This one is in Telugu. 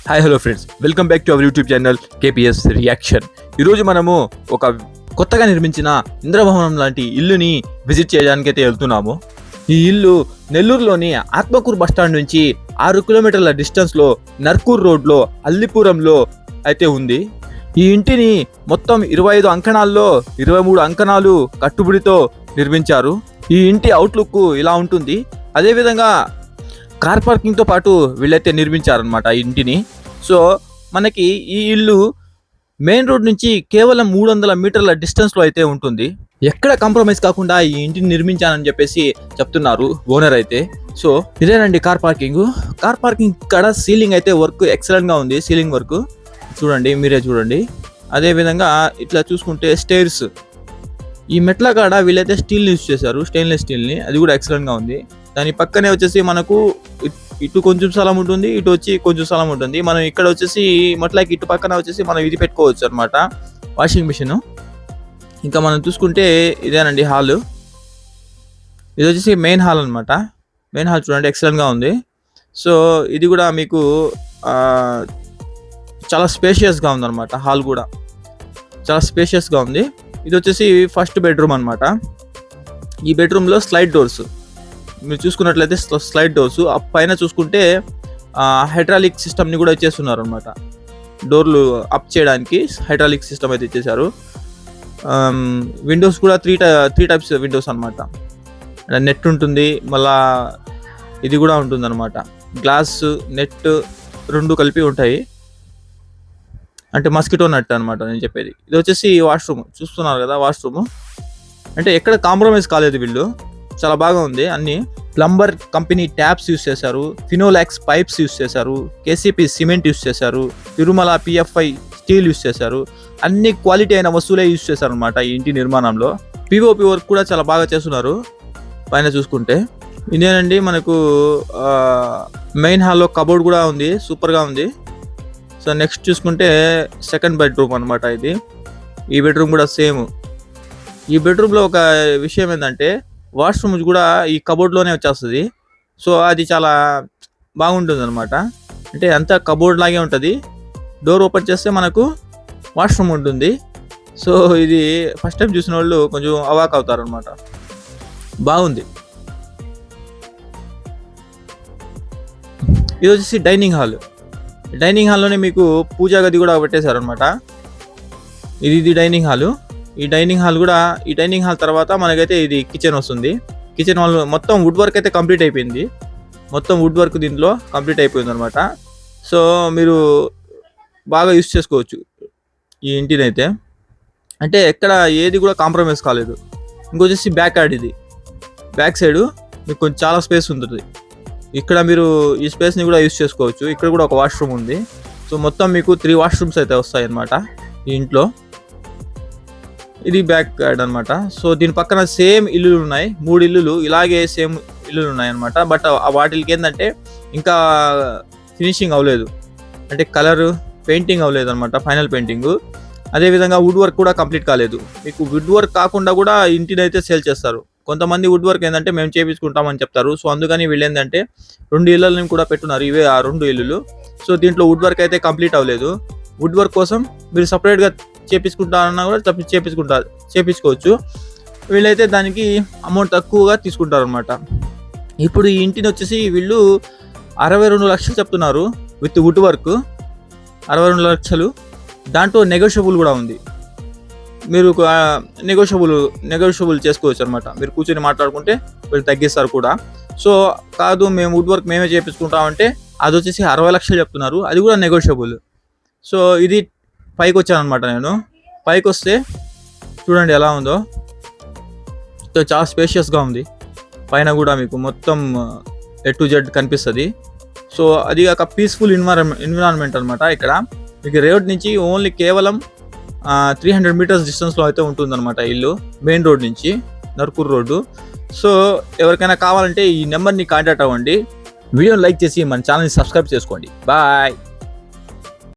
Hi hello friends, welcome back to our YouTube channel KPS reaction. ఈరోజు మనము ఒక కొత్తగా నిర్మించిన ఇంద్రభవనం లాంటి ఇల్లుని విజిట్ చేయడానికి అయితే వెళ్తున్నాము. ఈ ఇల్లు నెల్లూరులోని ఆత్మకూరు బస్టాండ్ నుంచి 6 కిలోమీటర్ల డిస్టెన్స్లో నర్కూర్ రోడ్లో అల్లిపురంలో అయితే ఉంది. ఈ ఇంటిని మొత్తం 25 అంకణాల్లో 23 అంకణాలు కట్టుబడితో నిర్మించారు. ఈ ఇంటి అవుట్లుక్ ఇలా ఉంటుంది. అదేవిధంగా కార్ పార్కింగ్తో పాటు వీళ్ళైతే నిర్మించారనమాట ఈ ఇంటిని. సో మనకి ఈ ఇల్లు మెయిన్ రోడ్ నుంచి కేవలం 300 మీటర్ల డిస్టెన్స్లో అయితే ఉంటుంది. ఎక్కడ కాంప్రమైజ్ కాకుండా ఈ ఇంటిని నిర్మించానని చెప్పేసి చెప్తున్నారు ఓనర్ అయితే. సో ఇదేనండి కార్ పార్కింగ్. కార్ పార్కింగ్ ఇక్కడ సీలింగ్ అయితే వర్క్ ఎక్సలెంట్గా ఉంది. సీలింగ్ వర్క్ చూడండి, మీరే చూడండి. అదేవిధంగా ఇట్లా చూసుకుంటే స్టైర్స్, ఈ మెట్ల కాడ వీళ్ళైతే స్టీల్ యూజ్ చేశారు, స్టెయిన్లెస్ స్టీల్ని. అది కూడా ఎక్సలెంట్గా ఉంది. దాని పక్కనే వచ్చేసి మనకు ఇటు కొంచెం స్థలం ఉంటుంది, ఇటు వచ్చి కొంచెం స్థలం ఉంటుంది. మనం ఇక్కడ వచ్చేసి మెట్లకి ఇటు పక్కన వచ్చేసి మనం ఇది పెట్టుకోవచ్చు అనమాట, వాషింగ్ మిషన్. ఇంకా మనం చూసుకుంటే ఇదేనండి హాల్. ఇది వచ్చేసి మెయిన్ హాల్ అనమాట. మెయిన్ హాల్ చూడండి, ఎక్సలెంట్గా ఉంది. సో ఇది కూడా మీకు చాలా స్పేషియస్గా ఉందన్నమాట. హాల్ కూడా చాలా స్పేషియస్గా ఉంది. ఇది వచ్చేసి ఫస్ట్ బెడ్రూమ్ అనమాట. ఈ బెడ్రూమ్లో స్లైడ్ డోర్స్ మీరు చూసుకున్నట్లయితే స్లైడ్ డోర్స్. పైన చూసుకుంటే హైడ్రాలిక్ సిస్టమ్ని కూడా ఇచ్చేస్తున్నారు అనమాట. డోర్లు అప్ చేయడానికి హైడ్రాలిక్ సిస్టమ్ అయితే ఇచ్చేసారు. విండోస్ కూడా త్రీ టైప్స్ విండోస్ అనమాట. నెట్ ఉంటుంది, మళ్ళా ఇది కూడా ఉంటుంది అనమాట. గ్లాస్ నెట్ రెండు కలిపి ఉంటాయి, అంటే మస్కిటో నెట్ అనమాట నేను చెప్పేది. ఇది వచ్చేసి వాష్రూమ్ చూస్తున్నారు కదా. వాష్రూమ్ అంటే ఎక్కడ కాంప్రమైజ్ కాలేదు వీళ్ళు, చాలా బాగా ఉంది. అన్ని ప్లంబర్ కంపెనీ ట్యాప్స్ యూస్ చేశారు, ఫినోలాక్స్ పైప్స్ యూస్ చేశారు, కేసీపీ సిమెంట్ యూస్ చేశారు, తిరుమల పిఎఫ్ఐ స్టీల్ యూస్ చేశారు. అన్ని క్వాలిటీ అయిన వస్తువులే యూస్ చేశారు అనమాట ఈ ఇంటి నిర్మాణంలో. పిఓపి వర్క్ కూడా చాలా బాగా చేస్తున్నారు. పైన చూసుకుంటే ఇదేనండి మనకు మెయిన్ హాల్లో కబోర్డ్ కూడా ఉంది, సూపర్గా ఉంది. సో నెక్స్ట్ చూసుకుంటే సెకండ్ బెడ్రూమ్ అనమాట ఇది. ఈ బెడ్రూమ్ కూడా సేమ్. ఈ బెడ్రూమ్లో ఒక విషయం ఏంటంటే వాష్రూమ్ కూడా ఈ కబోర్డ్లోనే వచ్చేస్తుంది. సో అది చాలా బాగుంటుంది అనమాట. అంటే అంతా కబోర్డ్ లాగే ఉంటుంది. డోర్ ఓపెన్ చేస్తే మనకు వాష్రూమ్ ఉంటుంది. సో ఇది ఫస్ట్ టైం చూసిన వాళ్ళు కొంచెం అవాక్ అవుతారు అనమాట. బాగుంది. ఇది వచ్చేసి డైనింగ్ హాల్. డైనింగ్ హాల్లోనే మీకు పూజా గది కూడా పెట్టేశారు అనమాట. ఇది డైనింగ్ హాల్. ఈ డైనింగ్ హాల్ తర్వాత మనకైతే ఇది కిచెన్ వస్తుంది. కిచెన్ హాల్ మొత్తం వుడ్ వర్క్ అయితే కంప్లీట్ అయిపోయింది. మొత్తం వుడ్ వర్క్ దీంట్లో కంప్లీట్ అయిపోయింది అనమాట. సో మీరు బాగా యూస్ చేసుకోవచ్చు ఈ ఇంటిని అయితే. అంటే ఎక్కడ ఏది కూడా కాంప్రమైజ్ కాలేదు. ఇంకొచ్చేసి బ్యాక్ యార్డ్. ఇది బ్యాక్ సైడ్ మీకు కొంచెం చాలా స్పేస్ ఉంటుంది. ఇక్కడ మీరు ఈ స్పేస్ని కూడా యూస్ చేసుకోవచ్చు. ఇక్కడ కూడా ఒక వాష్రూమ్ ఉంది. సో మొత్తం మీకు 3 వాష్రూమ్స్ అయితే వస్తాయి అన్నమాట ఈ ఇంట్లో. ఇది బ్యాక్ యార్డ్ అనమాట. సో దీని పక్కన సేమ్ ఇల్లులు ఉన్నాయి, 3 ఇల్లులు ఇలాగే సేమ్ ఇల్లులు ఉన్నాయి అనమాట. బట్ వాటికి ఏంటంటే ఇంకా ఫినిషింగ్ అవ్వలేదు, అంటే కలర్ పెయింటింగ్ అవ్వలేదు అనమాట, ఫైనల్ పెయింటింగ్. అదేవిధంగా వుడ్ వర్క్ కూడా కంప్లీట్ కాలేదు. మీకు వుడ్ వర్క్ కాకుండా కూడా ఇంటిని అయితే సేల్ చేస్తారు. కొంతమంది వుడ్ వర్క్ ఏంటంటే మేము చేయించుకుంటామని చెప్తారు. సో అందుకని వీళ్ళు ఏంటంటే 2 ఇళ్ళని కూడా పెట్టున్నారు. ఇవే ఆ 2 ఇల్లులు. సో దీంట్లో వుడ్ వర్క్ అయితే కంప్లీట్ అవ్వలేదు. వుడ్ వర్క్ కోసం మీరు సపరేట్గా చేయించుకుంటారన్నా కూడా చేయించుకోవచ్చు. వీళ్ళైతే దానికి అమౌంట్ తక్కువగా తీసుకుంటారు అనమాట. ఇప్పుడు ఈ ఇంటిని వచ్చేసి వీళ్ళు 62 లక్షలు చెప్తున్నారు విత్ వుడ్ వర్క్. 62 లక్షలు. దాంట్లో నెగోషియబుల్ కూడా ఉంది. మీరు నెగోషియబుల్ చేసుకోవచ్చు అనమాట. మీరు కూర్చొని మాట్లాడుకుంటే వీళ్ళు తగ్గిస్తారు కూడా. సో కాదు మేము వుడ్ వర్క్ మేమే చేయించుకుంటామంటే అది వచ్చేసి 60 లక్షలు చెప్తున్నారు. అది కూడా నెగోషియబుల్. సో ఇది పైకి వచ్చాను అనమాట. నేను పైకి వస్తే చూడండి ఎలా ఉందో. సో చాలా స్పేషియస్గా ఉంది. పైన కూడా మీకు మొత్తం A to Z కనిపిస్తుంది. సో అది కాక పీస్ఫుల్ ఎన్విరాన్మెంట్ అనమాట. ఇక్కడ మీకు రోడ్ నుంచి ఓన్లీ కేవలం 300 మీటర్స్ డిస్టెన్స్లో అయితే ఉంటుందన్నమాట ఇల్లు, మెయిన్ రోడ్ నుంచి, నర్కూర్ రోడ్డు. సో ఎవరికైనా కావాలంటే ఈ నెంబర్ని కాంటాక్ట్ అవ్వండి. వీడియోని లైక్ చేసి మన ఛానల్ని సబ్స్క్రైబ్ చేసుకోండి. బాయ్.